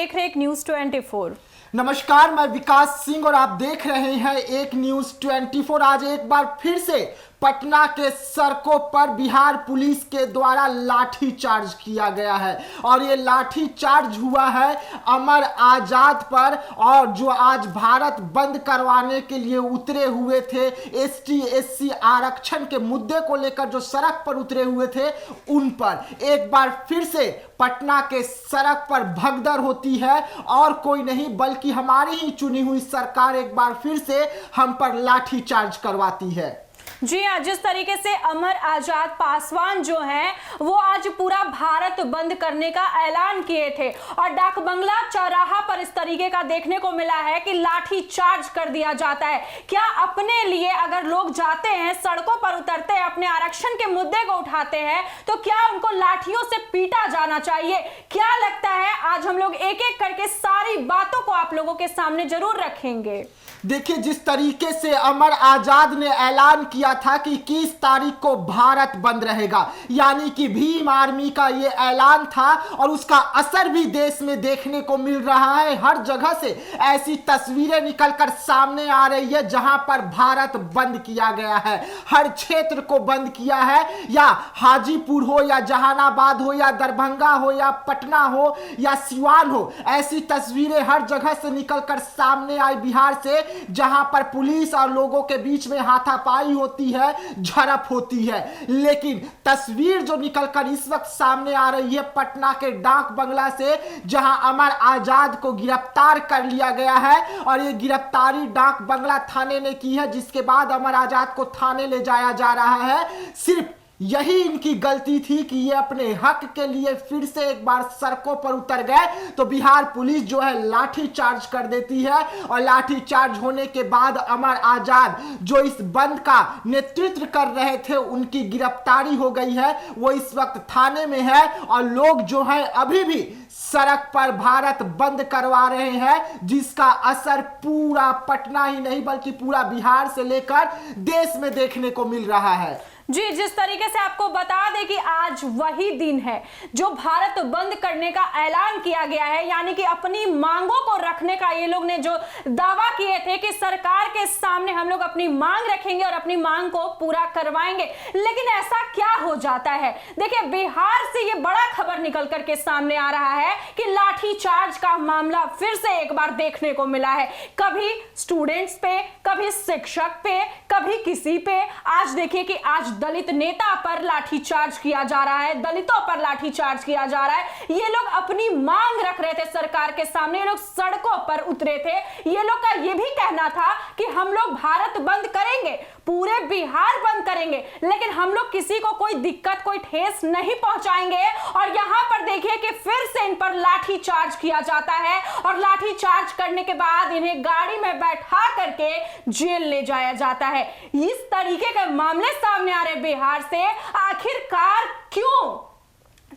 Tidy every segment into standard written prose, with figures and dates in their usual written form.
देख रहे एक न्यूज 24। नमस्कार, मैं विकास सिंह और आप देख रहे हैं एक न्यूज 24। आज एक बार फिर से पटना के सड़कों पर बिहार पुलिस के द्वारा लाठी चार्ज किया गया है और ये लाठी चार्ज हुआ है अमर आजाद पर। और जो आज भारत बंद करवाने के लिए उतरे हुए थे, एसटी एससी आरक्षण के मुद्दे को लेकर जो सड़क पर उतरे हुए थे, उन पर एक बार फिर से पटना के सड़क पर भगदड़ होती है। और कोई नहीं बल्कि हमारी ही चुनी हुई सरकार एक बार फिर से हम पर लाठी चार्ज करवाती है। जी हाँ, जिस तरीके से अमर आजाद पासवान जो हैं वो आज पूरा भारत बंद करने का ऐलान किए थे और डाक बंगला चौराहा पर इस तरीके का देखने को मिला है कि लाठी चार्ज कर दिया जाता है। क्या अपने लिए अगर लोग जाते हैं, सड़कों पर उतरते हैं, अपने आरक्षण के मुद्दे को उठाते हैं, तो क्या उनको लाठियों से पीटा जाना चाहिए? क्या लगता है? आज हम लोग एक एक करके सारी बातों को आप लोगों के सामने जरूर रखेंगे। देखिए, जिस तरीके से अमर आजाद ने ऐलान किया था कि 21 तारीख को भारत बंद रहेगा, यानी कि भीम आर्मी का ये ऐलान था और उसका असर भी देश में देखने को मिल रहा है। हर जगह से ऐसी तस्वीरें निकलकर सामने आ रही है जहां पर भारत बंद किया गया है। हर क्षेत्र को बंद किया है, या हाजीपुर हो या जहानाबाद हो या दरभंगा हो या पटना हो या सिवान हो, ऐसी तस्वीरें हर जगह से निकलकर सामने आई बिहार से, जहां पर पुलिस और लोगों के बीच में हाथापाई होती है, झड़प होती है। लेकिन तस्वीर जो निकलकर इस वक्त सामने आ रही है पटना के डाक बंगला से, जहां अमर आजाद को गिरफ्तार कर लिया गया है और ये गिरफ्तारी डाक बंगला थाने ने की है, जिसके बाद अमर आजाद को थाने ले जाया जा रहा है। सिर्फ यही इनकी गलती थी कि ये अपने हक के लिए फिर से एक बार सड़कों पर उतर गए, तो बिहार पुलिस जो है लाठी चार्ज कर देती है। और लाठी चार्ज होने के बाद अमर आजाद जो इस बंद का नेतृत्व कर रहे थे, उनकी गिरफ्तारी हो गई है। वो इस वक्त थाने में है और लोग जो है अभी भी सड़क पर भारत बंद करवा रहे हैं, जिसका असर पूरा पटना ही नहीं बल्कि पूरा बिहार से लेकर देश में देखने को मिल रहा है। जी, जिस तरीके से आपको बता दें कि आज वही दिन है जो भारत बंद करने का ऐलान किया गया है, यानी कि अपनी मांगों को रखने का ये लोग ने जो दावा किए थे कि सरकार के सामने हम लोग अपनी मांग रखेंगे और अपनी मांग को पूरा करवाएंगे। लेकिन ऐसा क्या हो जाता है? देखिए, बिहार से ये बड़ा खबर निकल करके सामने आ रहा है कि लाठी चार्ज का मामला फिर से एक बार देखने को मिला है। कभी स्टूडेंट्स पे, कभी शिक्षक पे, कभी किसी पे। आज देखिए कि आज दलित नेता पर लाठीचार्ज किया जा रहा है, दलितों पर लाठीचार्ज किया जा रहा है। ये लोग अपनी मांग रख रहे थे सरकार के सामने, ये लोग सड़कों पर उतरे थे। ये लोग का ये भी कहना था कि हम लोग भारत बंद करेंगे, पूरे बिहार बंद करेंगे, लेकिन हम लोग किसी को कोई दिक्कत, कोई ठेस नहीं पहुंचाएंगे। और यहां पर देखिए कि फिर से इन पर लाठीचार्ज किया जाता है और लाठीचार्ज करने के बाद इन्हें गाड़ी में बैठा करके जेल ले जाया जाता है। इस तरीके के मामले सामने आ रहे बिहार से। आखिरकार क्यों?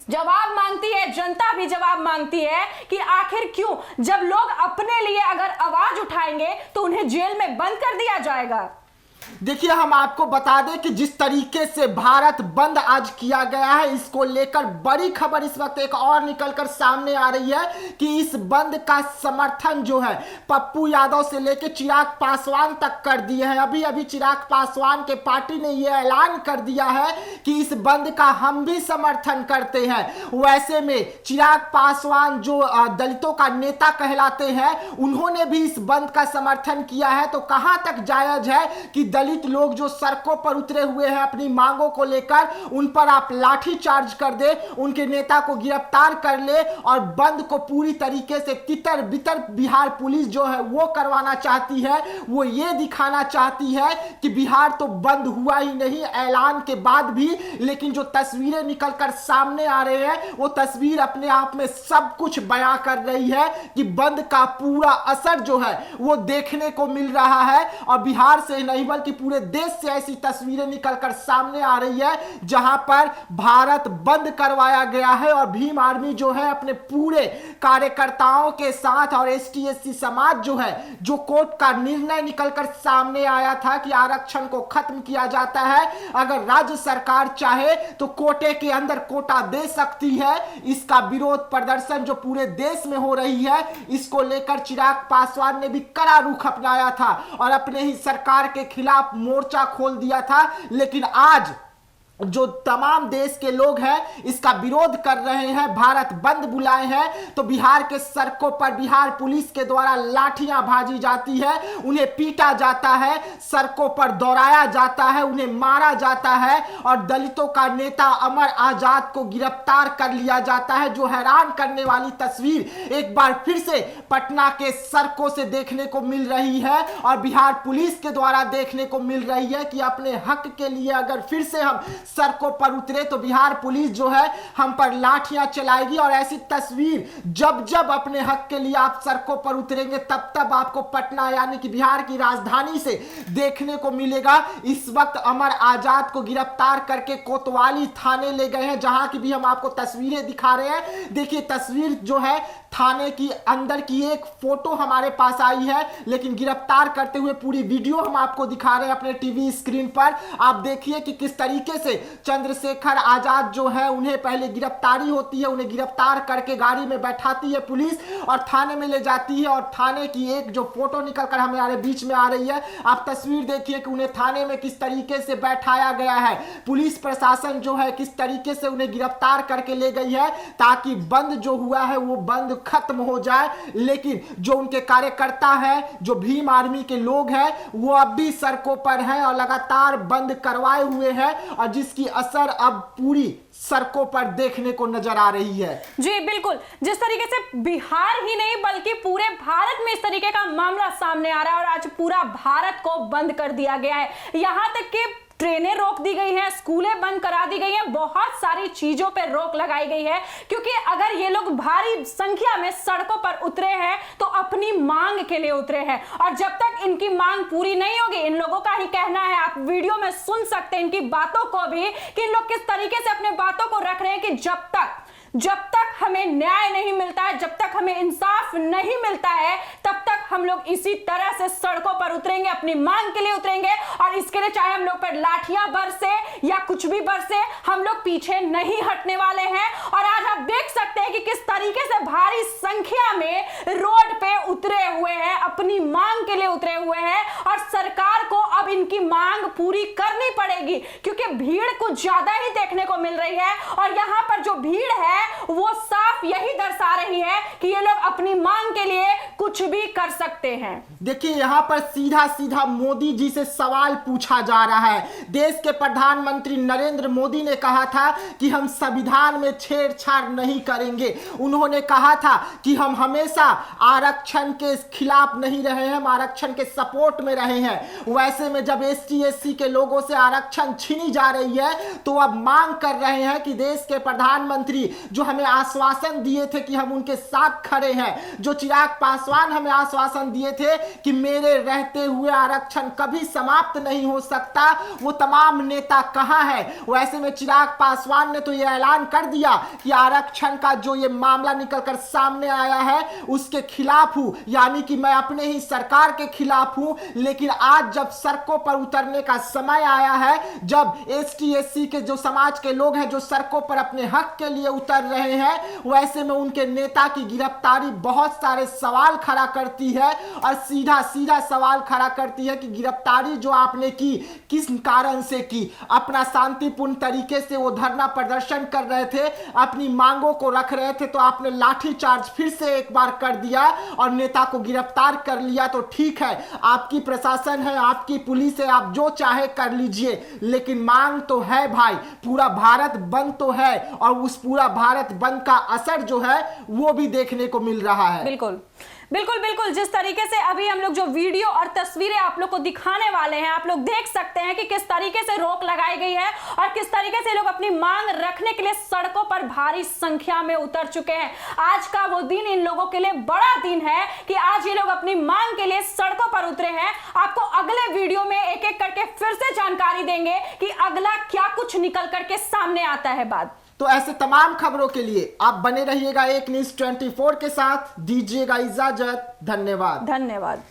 जवाब मांगती है जनता, भी जवाब मांगती है कि आखिर क्यों? जब लोग अपने लिए अगर आवाज उठाएंगे तो उन्हें जेल में बंद कर दिया जाएगा। देखिए, हम आपको बता दें कि जिस तरीके से भारत बंद आज किया गया है, इसको लेकर बड़ी खबर इस वक्त एक और निकलकर सामने आ रही है कि इस बंद का समर्थन जो है पप्पू यादव से लेकर चिराग पासवान तक कर दिए हैं। अभी अभी चिराग पासवान के पार्टी ने यह ऐलान कर दिया है कि इस बंद का हम भी समर्थन करते हैं। वैसे में चिराग पासवान जो दलितों का नेता कहलाते हैं, उन्होंने भी इस बंद का समर्थन किया है। तो कहां तक जायज है कि दलित लोग जो सड़कों पर उतरे हुए हैं अपनी मांगों को लेकर, उन पर आप लाठी चार्ज कर दे, उनके नेता को गिरफ्तार कर ले और बंद को पूरी तरीके से तितर बितर बिहार पुलिस जो है वो करवाना चाहती है। वो ये दिखाना चाहती है कि बिहार तो बंद हुआ ही नहीं ऐलान के बाद भी, लेकिन जो तस्वीरें निकलकर सामने आ रहे हैं वो तस्वीर अपने आप में सब कुछ बयां कर रही है कि बंद का पूरा असर जो है वो देखने को मिल रहा है। और बिहार से नहीं बल्कि बल्कि पूरे देश से ऐसी तस्वीरें निकलकर सामने आ रही है जहां पर भारत बंद करवाया गया है और भीम आर्मी जो है अपने पूरे कार्यकर्ताओं के साथ और एसटी/एससी समाज जो है, जो कोर्ट का निर्णय निकलकर सामने आया था कि आरक्षण को खत्म किया जाता है, अगर राज्य सरकार चाहे तो कोटे के अंदर कोटा दे सकती है। इसका विरोध प्रदर्शन जो पूरे देश में हो रही है, इसको लेकर चिराग पासवान ने भी कड़ा रुख अपनाया था और अपने ही सरकार के खिलाफ मोर्चा खोल दिया था। लेकिन आज जो तमाम देश के लोग हैं इसका विरोध कर रहे हैं, भारत बंद बुलाए हैं, तो बिहार के सड़कों पर बिहार पुलिस के द्वारा लाठियां भाजी जाती है, उन्हें पीटा जाता है, सड़कों पर दौड़ाया जाता है, उन्हें मारा जाता है और दलितों का नेता अमर आजाद को गिरफ्तार कर लिया जाता है। जो हैरान करने वाली तस्वीर एक बार फिर से पटना के सड़कों से देखने को मिल रही है और बिहार पुलिस के द्वारा देखने को मिल रही है कि अपने हक के लिए अगर फिर से हम सड़कों पर उतरे तो बिहार पुलिस जो है हम पर लाठियां चलाएगी। और ऐसी तस्वीर जब जब अपने हक के लिए आप सड़कों पर उतरेंगे तब तब आपको पटना यानी कि बिहार की राजधानी से देखने को मिलेगा। इस वक्त अमर आजाद को गिरफ्तार करके कोतवाली थाने ले गए हैं, जहां की भी हम आपको तस्वीरें दिखा रहे हैं। देखिए तस्वीर जो है थाने की अंदर की एक फोटो हमारे पास आई है, लेकिन गिरफ्तार करते हुए पूरी वीडियो हम आपको दिखा रहे हैं अपने टीवी स्क्रीन पर। आप देखिए कि किस तरीके से चंद्रशेखर आजाद जो है उन्हें पहले गिरफ्तारी होती है, उन्हें गिरफ्तार करके गाड़ी में बैठाती है पुलिस और थाने में ले जाती है और थाने की एक जो फोटो निकलकर हमारे बीच में आ रही है, आप तस्वीर देखिए कि उन्हें थाने में किस तरीके से बैठाया गया है। पुलिस प्रशासन जो है किस तरीके से उन्हें गिरफ्तार करके ले गई है ताकि बंद जो हुआ है वो बंद खत्म हो जाए। लेकिन जो उनके कार्यकर्ता हैं, जो भीम आर्मी के लोग हैं, वो अब भी सड़कों पर हैं और लगातार बंद करवाए हुए हैं और जिसकी असर अब पूरी सड़कों पर देखने को नजर आ रही है। जी बिल्कुल, जिस तरीके से बिहार ही नहीं बल्कि पूरे भारत में इस तरीके का मामला सामने आ रहा है और आज पूरा भारत को बंद कर दिया गया है। यहां तक कि ट्रेनें रोक दी गई हैं, स्कूलें बंद करा दी गई हैं, बहुत सारी चीजों पर रोक लगाई गई है, क्योंकि अगर ये लोग भारी संख्या में सड़कों पर उतरे हैं तो अपनी मांग के लिए उतरे हैं और जब तक इनकी मांग पूरी नहीं होगी, इन लोगों का ही कहना है, आप वीडियो में सुन सकते हैं इनकी बातों को भी कि इन लोग किस तरीके से अपने बातों को रख रहे हैं कि जब तक हमें न्याय नहीं मिलता है, जब तक हमें इंसाफ नहीं मिलता है, तब तक हम लोग इसी तरह से सड़कों पर उतरेंगे, अपनी मांग के लिए उतरेंगे और इसके लिए चाहे हम लोग पर लाठियां बरसे या कुछ भी बरसे, हम लोग पीछे नहीं हटने वाले हैं। और आज आप देख सकते हैं कि किस तरीके से भारी संख्या में रोड पे उतरे हुए हैं, अपनी मांग के लिए उतरे हुए हैं और सरकार को अब इनकी मांग पूरी करनी पड़ेगी क्योंकि भीड़ कुछ ज्यादा ही देखने को मिल रही है और यहां पर जो भीड़ है वो साफ यही दर्शा रही है कि ये लोग अपनी मांग के लिए कुछ भी कर सकते हैं। देखिए यहां पर सीधा सीधा मोदी जी से सवाल पूछा जा रहा है। देश के प्रधानमंत्री नरेंद्र मोदी ने कहा था कि हम संविधान में छेड़छाड़ नहीं करेंगे। उन्होंने कहा था कि हम हमेशा आरक्षण के खिलाफ नहीं रहे हैं, हम आरक्षण के सपोर्ट में रहे हैं। वैसे में जब एसटी/एससी के लोगों से आरक्षण छीनी जा रही है तो अब मांग कर रहे हैं कि देश के प्रधानमंत्री जो हमें आश्वासन दिए थे कि हम उनके साथ खड़े हैं, जो चिराग पासवान हमें आश्वासन दिए थे कि मेरे रहते हुए आरक्षण कभी समाप्त नहीं हो सकता, वो तमाम नेता कहां हैं। वैसे में चिराग पासवान ने तो यह ऐलान कर दिया कि आरक्षण का जो ये मामला निकलकर सामने आया है उसके खिलाफ हूं, यानी कि मैं अपने ही सरकार के खिलाफ हूं। लेकिन आज जब सड़कों पर उतरने का समय आया है, जब एसटी/एससी के जो समाज के लोग हैं जो सड़कों पर अपने हक के लिए उतर रहे हैं, वैसे में उनके नेता की गिरफ्तारी बहुत सारे सवाल खड़ा करती है और सीधा सीधा सवाल खड़ा करती है कि गिरफ्तारी जो आपने की किस कारण से की। अपना शांतिपूर्ण तरीके से वो धरना प्रदर्शन कर रहे थे, अपनी मांगों को रख रहे थे, तो आपने लाठीचार्ज फिर से एक बार कर दिया और नेता को गिरफ्तार कर लिया। तो ठीक है, आपकी प्रशासन है, आपकी पुलिस है, आप जो चाहे कर लीजिए, लेकिन मांग तो है भाई, पूरा भारत बंद तो है और उस पूरा भारत बंद का असर जो है वो भी देखने को मिल रहा है। बिल्कुल बिल्कुल बिल्कुल, जिस तरीके से अभी हम लोग जो वीडियो और तस्वीरें आप लोग को दिखाने वाले हैं, आप लोग देख सकते हैं कि किस तरीके से रोक लगाई गई है और किस तरीके से लोग अपनी मांग रखने के लिए सड़कों पर भारी संख्या में उतर चुके हैं। आज का वो दिन इन लोगों के लिए बड़ा दिन है कि आज ये लोग अपनी मांग के लिए सड़कों पर उतरे हैं। आपको अगले वीडियो में एक एक करके फिर से जानकारी देंगे कि अगला क्या कुछ निकल करके सामने आता है बात। तो ऐसे तमाम खबरों के लिए आप बने रहिएगा एक न्यूज़ 24 के साथ। दीजिएगा इजाजत। धन्यवाद। धन्यवाद।